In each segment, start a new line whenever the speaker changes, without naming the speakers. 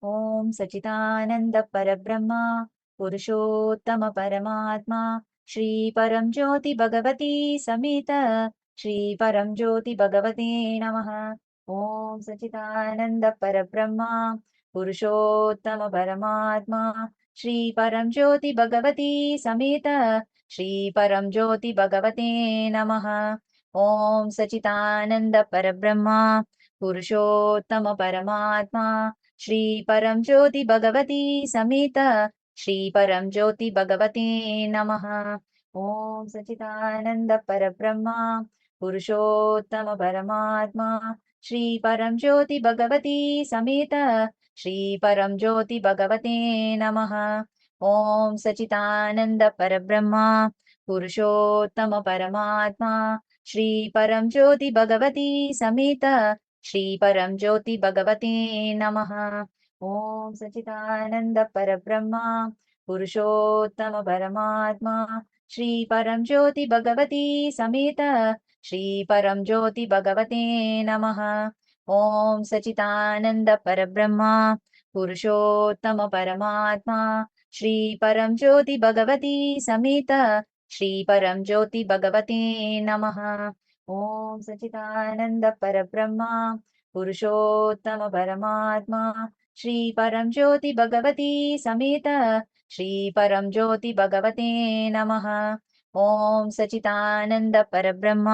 ॐ सच्चिदानन्द परब्रह्म पुरुषोत्तम परमात्मा श्री परम ज्योति भगवती समेत श्री परम ज्योति भगवते नमः। ॐ सच्चिदानन्द परब्रह्म पुरुषोत्तम परमात्मा श्री परम ज्योति भगवती समेत श्री परम ज्योति भगवते नमः। ॐ सच्चिदानन्द परब्रह्म पुरुषोत्तम परमात्मा श्री परम ज्योति भगवती समेत श्री परम ज्योति भगवते नमः। ओम सच्चिदानंद परब्रह्म पुरुषोत्तम परमात्मा श्री परम ज्योति भगवती समेत श्री परम ज्योति भगवते नमः। ओम सच्चिदानंद परब्रह्म पुरुषोत्तम परमात्मा श्री परम ज्योति भगवती समेत श्री परम ज्योति भगवते नमः। ओम सच्चिदानंद परब्रह्म पुरुषोत्तम परमात्मा श्री परम ज्योति भगवती समेत श्री परम ज्योति भगवते नमः। ओम सच्चिदानंद परब्रह्म पुरुषोत्तम परमात्मा श्री परम ज्योति भगवती समेत श्री परम ज्योति भगवते नमः। ओम सच्चिदानंद परब्रह्म पुरुषोत्तम परमात्मा श्री परम ज्योति भगवती समेत श्री परम ज्योति भगवते नमः। ओम सच्चिदानंद परब्रह्म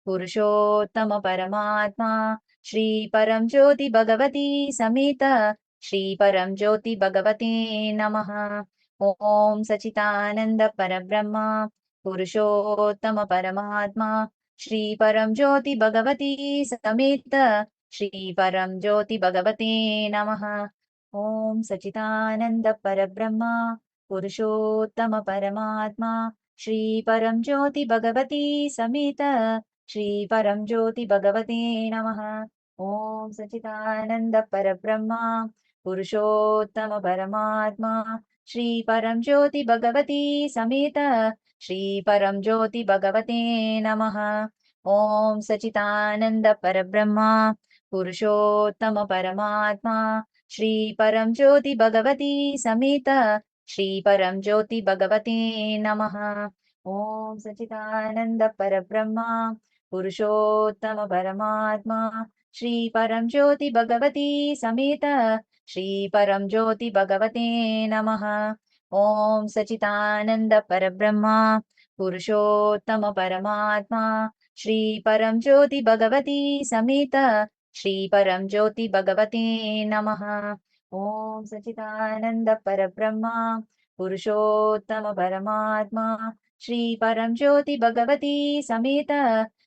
पुरुषोत्तम परमात्मा श्री परम ज्योति भगवती समेत श्री परम ज्योति भगवते नमः। ओम सच्चिदानंद परब्रह्म पुरुषोत्तम परमात्मा श्री परम ज्योति भगवती समेत श्री परम ज्योति भगवते नमः। ओम सच्चिदानंद परब्रह्म पुरुषोत्तम परमात्मा श्री परम ज्योति भगवती समेत श्री परम ज्योति भगवते नमः। ओम सच्चिदानंद परब्रह्म पुरुषोत्तम परमात्मा श्री परम ज्योति भगवती समेत श्री परम ज्योति भगवते नमः। ओम सच्चिदानंद परब्रह्म पुरुषोत्तम परमात्मा श्री परम ज्योति भगवती समेत श्री परम ज्योति भगवते नमः। ओम सच्चिदानंद परब्रह्म पुरुषोत्तम परमात्मा श्री परम ज्योति भगवती समेत श्री परम ज्योति भगवते नमः। ओम सच्चिदानंद परब्रह्म पुरुषोत्तम परमात्मा श्री परम ज्योति भगवती समेत श्री परम ज्योति भगवते नमः। ओम सच्चिदानंद परब्रह्म पुरुषोत्तम परमात्मा श्री परम ज्योति भगवती समेत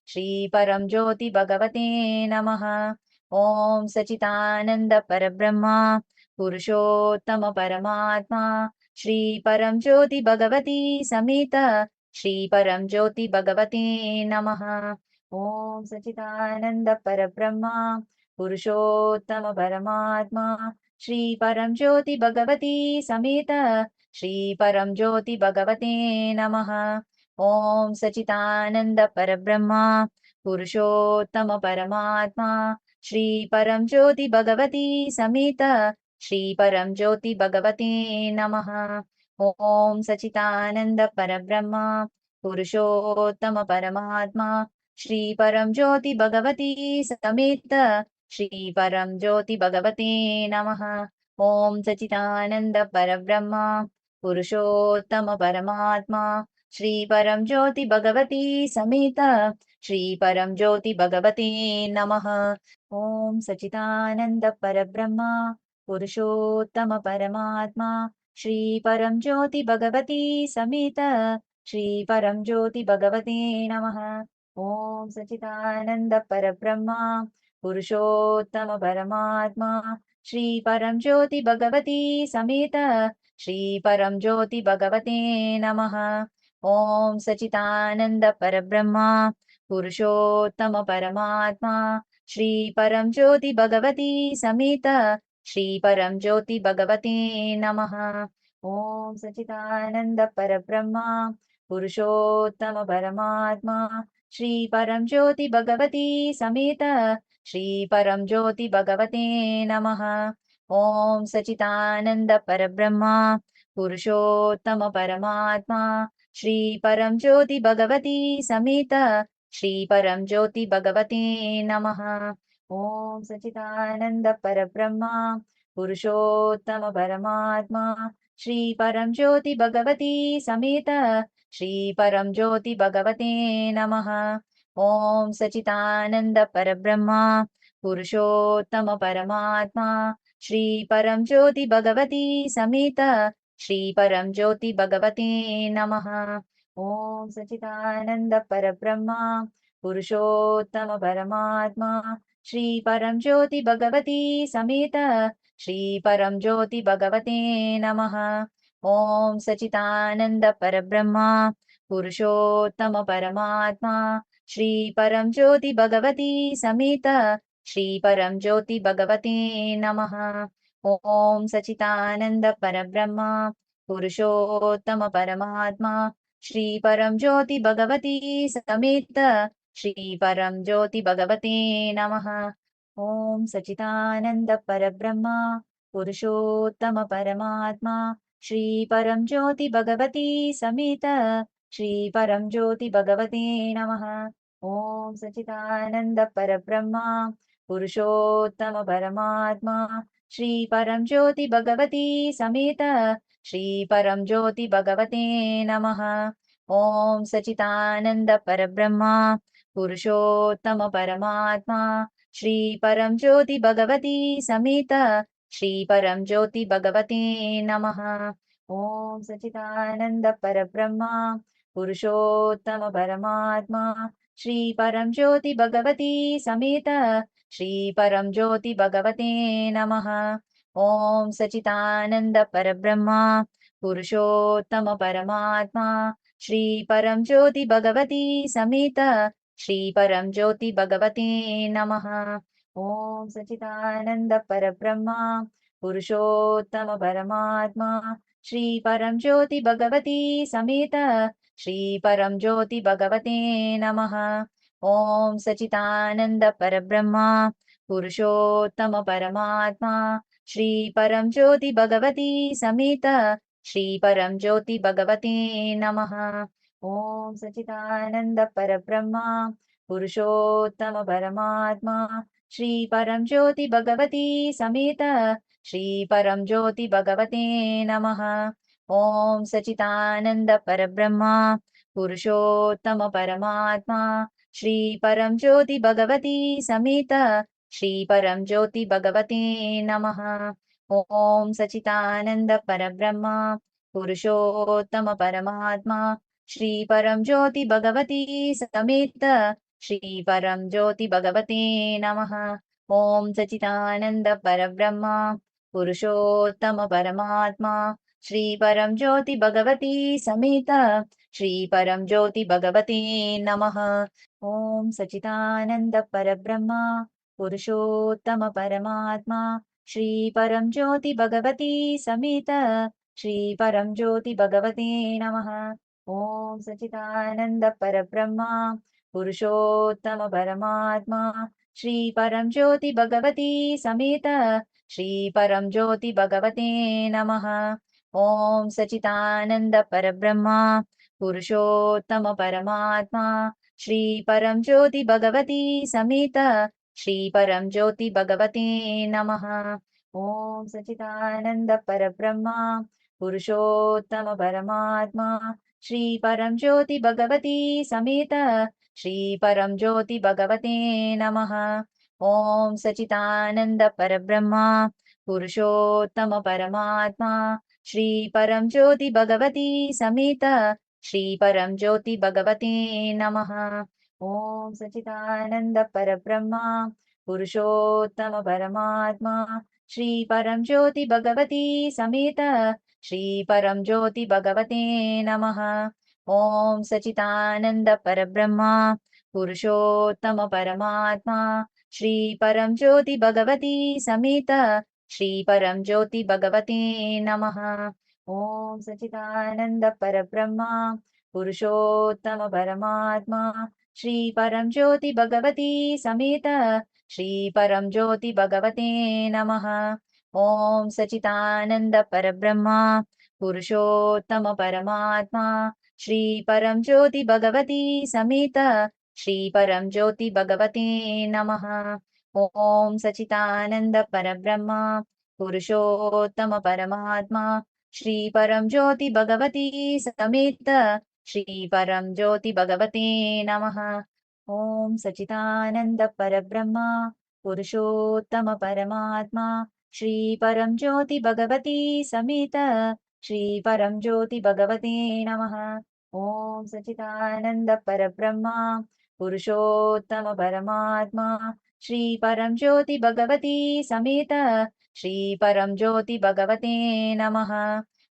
श्री परम ज्योति भगवते नमः। ओम सच्चिदानंद परब्रह्म पुरुषोत्तम परमात्मा श्री परम ज्योति भगवती समेत श्री परम ज्योति भगवते नमः। ओम सच्चिदानंद परब्रह्म पुरुषोत्तम परमात्मा श्री परम ज्योति भगवती समेत श्री परम ज्योति भगवते नमः। ओम सच्चिदानंद परब्रह्म पुरुषोत्तम परमात्मा श्री परम ज्योति भगवती समेत श्री परम ज्योति भगवते नमः। ओम सच्चिदानंद परब्रह्म पुरुषोत्तम परमात्मा श्री परम ज्योति भगवती समेत श्री परम ज्योति भगवते नमः। ओम सच्चिदानंद परब्रह्म पुरुषोत्तम परमात्मा श्री परम ज्योति भगवती समेत श्री परम ज्योति भगवते नमः। ओम सच्चिदानंद परब्रह्म पुरुषोत्तम परमात्मा श्री परम ज्योति भगवती समेत श्री परम ज्योति भगवते नमः। ओम सच्चिदानंद परब्रह्म पुरुषोत्तम परमात्मा श्री परम ज्योति भगवती समेत श्री परम ज्योति भगवते नमः। ओम सच्चिदानंद परब्रह्म पुरुषोत्तम परमात्मा श्री परम ज्योति भगवती समेत श्री परम ज्योति भगवते नमः। ओम सच्चिदानंद परब्रह्म पुरुषोत्तम परमात्मा श्री परम ज्योति भगवती समेत श्री परम ज्योति भगवते नमः। ॐ सच्चिदानन्द परब्रह्मा पुरुषोत्तम परमात्मा श्री परम ज्योति भगवती समेत श्री परम ज्योति भगवते नमः। ॐ सच्चिदानन्द परब्रह्मा पुरुषोत्तम परमात्मा श्री परम ज्योति भगवती समेत श्री परम ज्योति भगवते नमः। ॐ सच्चिदानन्द परब्रह्मा पुरुषोत्तम परमात्मा श्री परम ज्योति भगवती समेत श्री परम ज्योति भगवते नमः। ॐ सच्चिदानन्द परब्रह्मा पुरुषोत्तम परमात्मा श्री परम ज्योति भगवती समेत श्री परम ज्योति भगवते नमः। ॐ सच्चिदानन्द परब्रह्मा पुरुषोत्तम परमात्मा श्री परम ज्योति भगवती समेत श्री परम ज्योति भगवते नमः। ॐ सच्चिदानन्द परब्रह्मा पुरुषोत्तम परमात्मा श्री परम ज्योति भगवती समेत श्री परम ज्योति भगवते नमः। ॐ सच्चिदानन्द परब्रह्मा पुरुषोत्तम परमात्मा श्री परम ज्योति भगवती समेत श्री परम ज्योति भगवते नमः। ॐ सच्चिदानन्द परब्रह्मा पुरुषोत्तम परमात्मा श्री परम ज्योति भगवती समेत श्री परम ज्योति भगवते नमः। ॐ सच्चिदानन्द परब्रह्मा पुरुषोत्तम परमात्मा श्री परम ज्योति भगवती समेत श्री परम ज्योति भगवते नमः। ॐ सच्चिदानन्द परब्रह्मा पुरुषोत्तम परमात्मा श्री परम ज्योति भगवती समेत श्री परम ज्योति भगवते नमः। ॐ सच्चिदानन्द परब्रह्मा पुरुषोत्तम परमात्मा श्री परम ज्योति भगवती समेत श्री परम ज्योति भगवते नमः। ॐ सच्चिदानन्द परब्रह्मा पुरुषोत्तम परमात्मा श्री परम ज्योति भगवती समेत श्री परम ज्योति भगवते नमः। ॐ सच्चिदानन्द परब्रह्मा पुरुषोत्तम परमात्मा श्री परम ज्योति भगवती समेत श्री परम ज्योति भगवते नमः। ॐ सच्चिदानन्द परब्रह्मा पुरुषोत्तम परमात्मा श्री परम ज्योति भगवती समेत श्री परम ज्योति भगवते नमः। ॐ सच्चिदानन्द परब्रह्मा पुरुषोत्तम परमात्मा श्री परम ज्योति भगवती समेत श्री परम ज्योति भगवते नमः। ॐ सच्चिदानन्द परब्रह्मा पुरुषोत्तम परमात्मा श्री परम ज्योति भगवती समेत श्री परम ज्योति भगवते नमः। ॐ सच्चिदानन्द परब्रह्मा पुरुषोत्तम परमात्मा श्री परम ज्योति भगवती समेत श्री परम ज्योति भगवते नमः। ॐ सच्चिदानन्द परब्रह्मा पुरुषोत्तम परमात्मा श्री परम ज्योति भगवती समेत श्री परम ज्योति भगवते नमः। ॐ सच्चिदानन्द परब्रह्मा पुरुषोत्तम परमात्मा श्री परम ज्योति भगवती समेत श्री परम ज्योति भगवते नमः। ॐ सच्चिदानन्द परब्रह्मा पुरुषोत्तम परमात्मा श्री परम ज्योति भगवती समेत श्री परम ज्योति भगवते नमः। ॐ सच्चिदानन्द परब्रह्मा पुरुषोत्तम परमात्मा श्री परम ज्योति भगवती समेत श्री परम ज्योति भगवते नमः। ॐ सच्चिदानन्द परब्रह्मा पुरुषोत्तम परमात्मा श्री परम ज्योति भगवती समेत श्री परम ज्योति भगवते नमः। ॐ सच्चिदानन्द परब्रह्मा पुरुषोत्तम परमात्मा श्री परम ज्योति भगवती समेत श्री परम ज्योति भगवते नमः। ॐ सच्चिदानन्द परब्रह्मा पुरुषोत्तम परमात्मा श्री परम ज्योति भगवती समेत श्री परम ज्योति भगवते नमः। ॐ सच्चिदानन्द परब्रह्मा पुरुषोत्तम परमात्मा श्री परम ज्योति भगवती समेत श्री परम ज्योति भगवते नमः। ॐ सच्चिदानन्द परब्रह्मा पुरुषोत्तम परमात्मा श्री परम ज्योति भगवती समेत श्री परम ज्योति भगवते नमः। ॐ सच्चिदानन्द परब्रह्मा पुरुषोत्तम परमात्मा श्री परम ज्योति भगवती समेत श्री परम ज्योति भगवते नमः। ॐ सच्चिदानन्द परब्रह्मा पुरुषोत्तम परमात्मा श्री परम ज्योति भगवती समेत श्री परम ज्योति भगवते नमः। ॐ सच्चिदानन्द परब्रह्मा पुरुषोत्तम परमात्मा श्री परम ज्योति भगवती समेत श्री परम ज्योति भगवते नमः।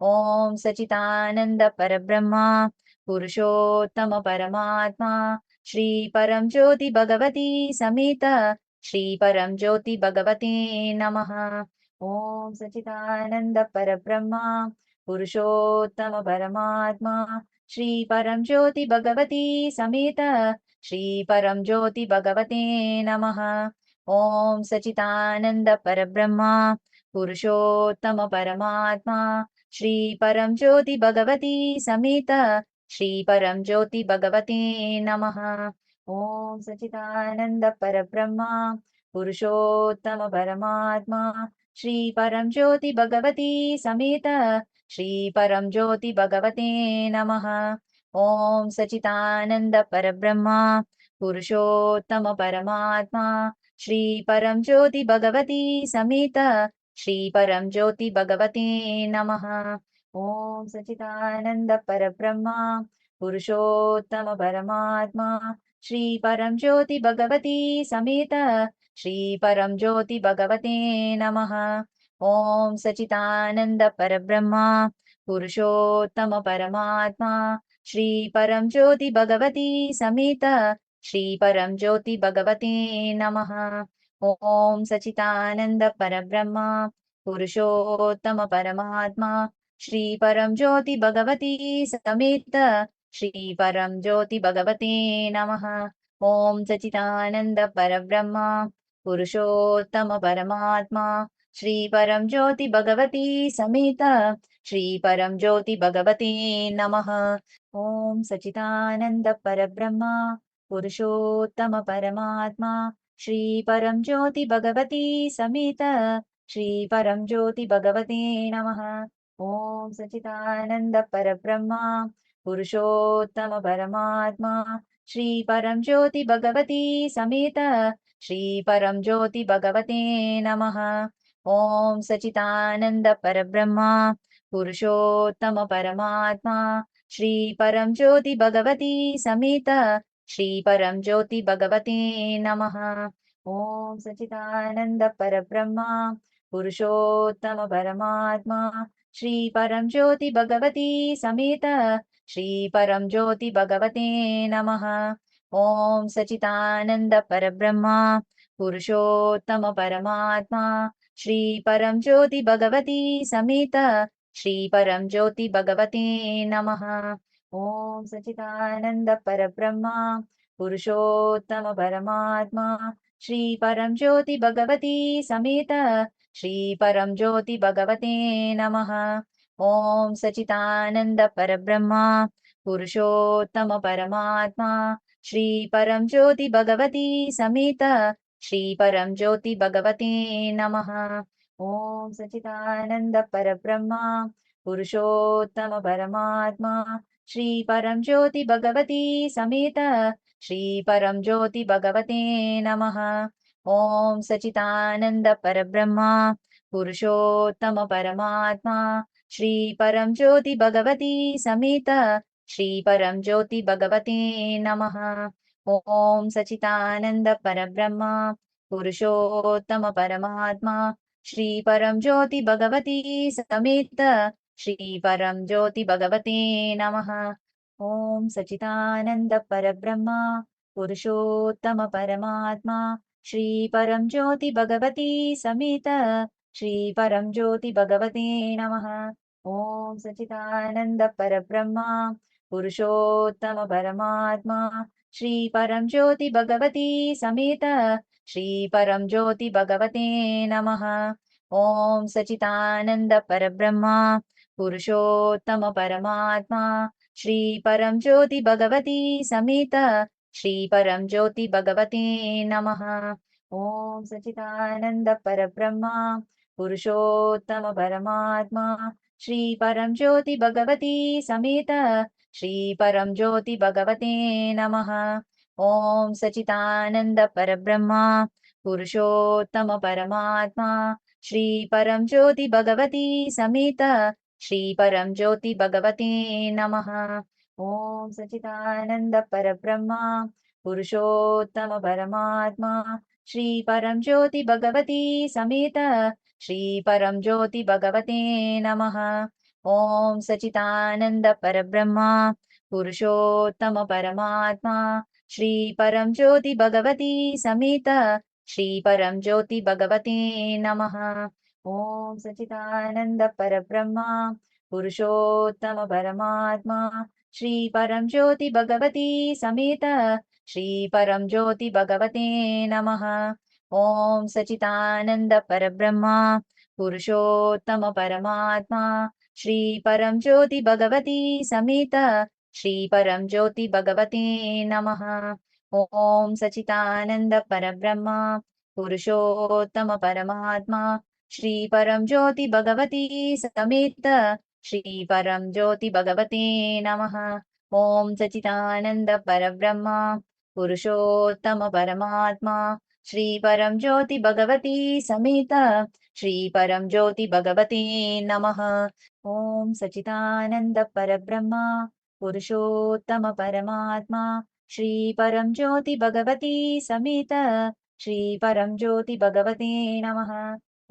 ॐ सच्चिदानन्द परब्रह्मा पुरुषोत्तम परमात्मा श्री परम ज्योति भगवती समेत श्री परम ज्योति भगवते नमः। ॐ सच्चिदानन्द परब्रह्मा पुरुषोत्तम परमात्मा श्री परम ज्योति भगवती समेत श्री परम ज्योति भगवते नमः। ॐ सच्चिदानन्द परब्रह्मा पुरुषोत्तम परमात्मा श्री परम ज्योति भगवती समेत श्री परम ज्योति भगवते नमः। ॐ सच्चिदानन्द परब्रह्मा पुरुषोत्तम परमात्मा श्री परम ज्योति भगवती समेत श्री परम ज्योति भगवते नमः। ॐ सच्चिदानन्द परब्रह्मा पुरुषोत्तम परमात्मा श्री परम ज्योति भगवती समेत श्री परम ज्योति भगवते नमः। ॐ सच्चिदानन्द परब्रह्मा पुरुषोत्तम परमात्मा श्री परम ज्योति भगवती समेत श्री परम ज्योति भगवते नमः। ॐ सच्चिदानन्द परब्रह्मा पुरुषोत्तम परमात्मा श्री परम ज्योति भगवती समेत श्री परम ज्योति भगवते नमः। ॐ सच्चिदानन्द परब्रह्मा पुरुषोत्तम परमात्मा श्री परम ज्योति भगवती समेत श्री परम ज्योति भगवते नमः। ॐ सच्चिदानन्द परब्रह्मा पुरुषोत्तम परमात्मा श्री परम ज्योति भगवती समेत श्री परम ज्योति भगवते नमः। ॐ सच्चिदानन्द परब्रह्मा पुरुषोत्तम परमात्मा श्री परम ज्योति भगवती समेत श्री परम ज्योति भगवते नमः। ॐ सच्चिदानन्द परब्रह्मा पुरुषोत्तम परमात्मा श्री परम ज्योति भगवती समेत श्री परम ज्योति भगवते नमः। ॐ सच्चिदानन्द परब्रह्मा पुरुषोत्तम परमात्मा श्री परम ज्योति भगवती समेत श्री परम ज्योति भगवते नमः। ॐ सच्चिदानन्द परब्रह्मा पुरुषोत्तम परमात्मा श्री परम ज्योति भगवती समेत श्री परम ज्योति भगवते नमः। ॐ सच्चिदानन्द परब्रह्मा पुरुषोत्तम परमात्मा श्री परम ज्योति भगवती समेत श्री परम ज्योति भगवते नमः। ॐ सच्चिदानन्द परब्रह्मा पुरुषोत्तम परमात्मा श्री परम ज्योति भगवती समेत श्री परम ज्योति भगवते नमः। ॐ सच्चिदानन्द परब्रह्मा पुरुषोत्तम परमात्मा श्री परम ज्योति भगवती समेत श्री परम ज्योति भगवते नमः। ॐ सच्चिदानन्द परब्रह्मा पुरुषोत्तम परमात्मा श्री परम ज्योति भगवती समेत श्री परम ज्योति भगवते नमः। ॐ सच्चिदानन्द परब्रह्मा पुरुषोत्तम परमात्मा श्री परम ज्योति भगवती समेत श्री परम ज्योति भगवते नमः। ॐ सच्चिदानन्द परब्रह्मा पुरुषोत्तम परमात्मा श्री परम ज्योति भगवती समेत श्री परम ज्योति भगवते नमः। ॐ सच्चिदानन्द परब्रह्मा पुरुषोत्तम परमात्मा श्री परम ज्योति भगवती समेत श्री परम ज्योति भगवते नमः। ॐ सच्चिदानन्द परब्रह्मा पुरुषोत्तम परमात्मा श्री परम ज्योति भगवती समेत श्री परम ज्योति भगवते नमः। ॐ सच्चिदानन्द परब्रह्मा पुरुषोत्तम परमात्मा श्री परम ज्योति भगवती समेत श्री परम ज्योति भगवते नमः। ॐ सच्चिदानन्द परब्रह्मा पुरुषोत्तम परमात्मा श्री परम ज्योति भगवती समेत श्री परम ज्योति भगवते नमः। ॐ सच्चिदानन्द परब्रह्मा पुरुषोत्तम परमात्मा श्री परम ज्योति भगवती समेत श्री परम ज्योति भगवते नमः। ॐ सच्चिदानन्द परब्रह्मा पुरुषोत्तम परमात्मा श्री परम ज्योति भगवती समेत श्री परम ज्योति भगवते नमः। ॐ सच्चिदानन्द परब्रह्मा पुरुषोत्तम परमात्मा श्री परम ज्योति भगवती समेत श्री परम ज्योति भगवते नमः। ॐ सच्चिदानन्द परब्रह्मा पुरुषोत्तम परमात्मा श्री परम ज्योति भगवती समेत श्री परम ज्योति भगवते नमः। ॐ सच्चिदानन्द परब्रह्मा पुरुषोत्तम परमात्मा श्री परम ज्योति भगवती समेत श्री परम ज्योति भगवते नमः। ॐ सच्चिदानन्द परब्रह्मा पुरुषोत्तम परमात्मा श्री परम ज्योति भगवती समेत श्री परम ज्योति भगवते नमः। ॐ सच्चिदानन्द परब्रह्मा पुरुषोत्तम परमात्मा श्री परम ज्योति भगवती समेत श्री परम ज्योति भगवते नमः। ॐ सच्चिदानन्द परब्रह्मा पुरुषोत्तम परमात्मा श्री परम ज्योति भगवती समेत श्री परम ज्योति भगवते नमः।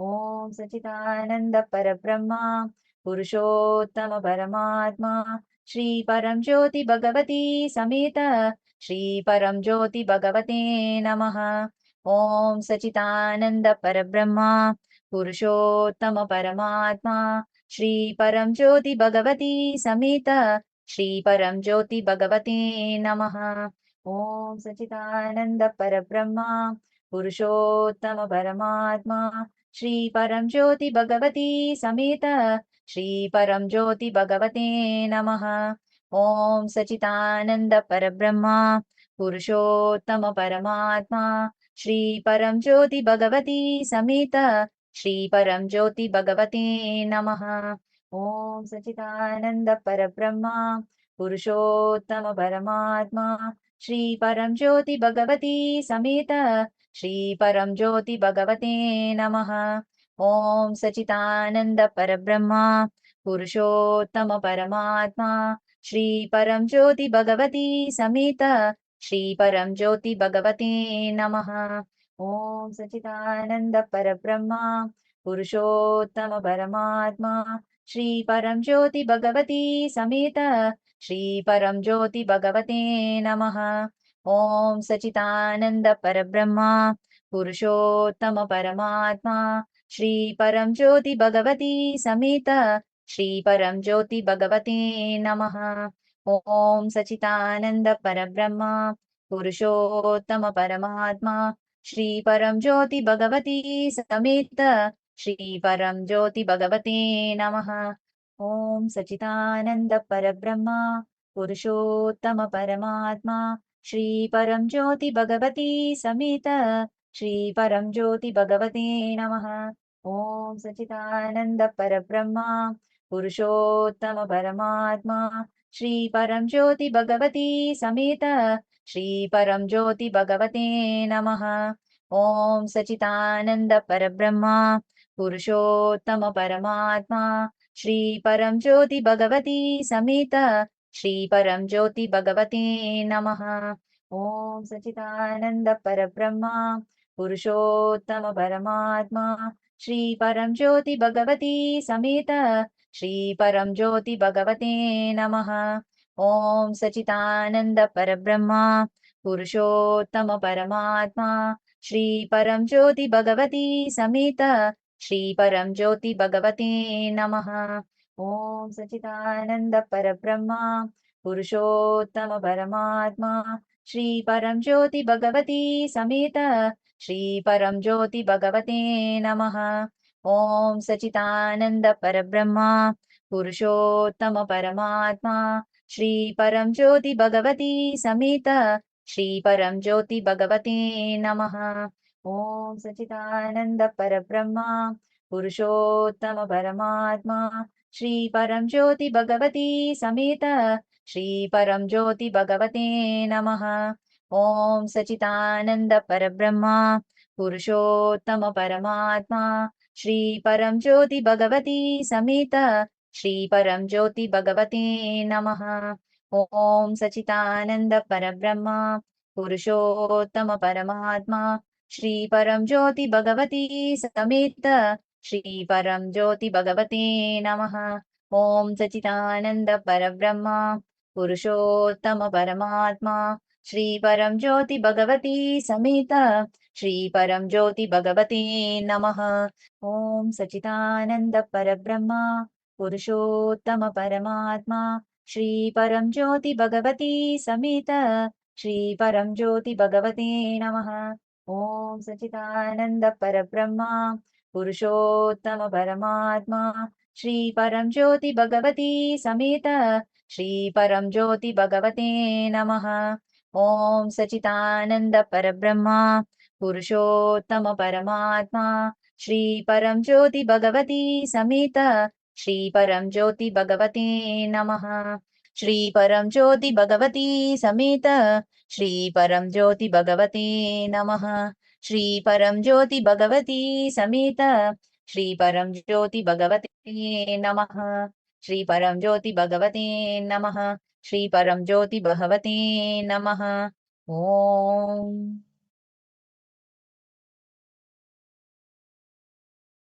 ॐ सच्चिदानन्द परब्रह्मा पुरुषोत्तम परमात्मा श्री परम ज्योति भगवती समेत श्री परम ज्योति भगवते नमः। ॐ सच्चिदानन्द परब्रह्मा पुरुषोत्तम परमात्मा श्री परम ज्योति भगवती समेत श्री परम ज्योति भगवते नमः। ॐ सच्चिदानन्द परब्रह्मा पुरुषोत्तम परमात्मा श्री परम ज्योति भगवती समेत श्री परम ज्योति भगवते नमः। ॐ सच्चिदानन्द परब्रह्मा पुरुषोत्तम परमात्मा श्री परम ज्योति भगवती समेत श्री परम ज्योति भगवते नमः। ॐ सच्चिदानन्द परब्रह्मा पुरुषोत्तम परमात्मा श्री परम ज्योति भगवती समेत श्री परम ज्योति भगवते नमः। ॐ सच्चिदानन्द परब्रह्मा पुरुषोत्तम परमात्मा श्री परम ज्योति भगवती समेत श्री परम ज्योति भगवते नमः। ॐ सच्चिदानन्द परब्रह्मा पुरुषोत्तम परमात्मा श्री परम ज्योति भगवती समेत श्री परम ज्योति भगवते नमः। ॐ सच्चिदानन्द परब्रह्मा पुरुषोत्तम परमात्मा श्री परम ज्योति भगवती समेत श्री परम ज्योति भगवते नमः। ॐ सच्चिदानन्द परब्रह्मा पुरुषोत्तम परमात्मा श्री परम ज्योति भगवती समेत श्री परम ज्योति भगवते नमः। ॐ सच्चिदानन्द परब्रह्मा पुरुषोत्तम परमात्मा श्री परम ज्योति भगवती समेत श्री परम ज्योति भगवते नमः। ॐ सच्चिदानन्द परब्रह्मा पुरुषोत्तम परमात्मा श्री परम ज्योति भगवती समेत श्री परम ज्योति भगवते नमः। ॐ सच्चिदानन्द परब्रह्मा पुरुषोत्तम परमात्मा श्री परम ज्योति भगवती समेत श्री परम ज्योति भगवते नमः। ॐ सच्चिदानन्द परब्रह्मा पुरुषोत्तम परमात्मा श्री परम ज्योति भगवती समेत श्री परम ज्योति भगवते नमः। ॐ सच्चिदानन्द परब्रह्मा पुरुषोत्तम परमात्मा श्री परम ज्योति भगवती समेत श्री परम ज्योति भगवते नमः। ॐ सच्चिदानन्द परब्रह्मा पुरुषोत्तम परमात्मा श्री परम ज्योति भगवती समेत श्री परम ज्योति भगवते नमः। ॐ सच्चिदानन्द परब्रह्मा पुरुषोत्तम परमात्मा श्री परम ज्योति भगवती समेत श्री परम ज्योति भगवते नमः। ॐ सच्चिदानन्द परब्रह्मा पुरुषोत्तम परमात्मा श्री परम ज्योति भगवती समेत श्री परम ज्योति भगवते नमः। ॐ सच्चिदानन्द परब्रह्मा पुरुषोत्तम परमात्मा श्री परम ज्योति भगवती समेत श्री परम ज्योति भगवते नमः। ॐ सच्चिदानन्द परब्रह्मा पुरुषोत्तम परमात्मा श्री परम ज्योति भगवती समेत श्री परम ज्योति भगवते नमः। ॐ सच्चिदानन्द परब्रह्मा पुरुषोत्तम परमात्मा श्री परम ज्योति भगवती समेत श्री परम ज्योति भगवते नमः। ॐ सच्चिदानन्द परब्रह्मा पुरुषोत्तम परमात्मा श्री परम ज्योति भगवती समेत श्री परम ज्योति भगवते नमः। ॐ सच्चिदानन्द परब्रह्मा पुरुषोत्तम परमात्मा श्री परम ज्योति भगवती समेत श्री परम ज्योति भगवते नमः। ॐ सच्चिदानन्द परब्रह्मा पुरुषोत्तम परमात्मा श्री परम ज्योति भगवती समेत श्री परम ज्योति भगवते नमः। श्री परम ज्योति भगवती समेत श्री परम ज्योति भगवते नमः। श्री परम ज्योति भगवती समेत श्री परम ज्योति भगवते नमः। श्री परम ज्योति भगवते नमः। श्री परम ज्योति भगवते नमः। ॐ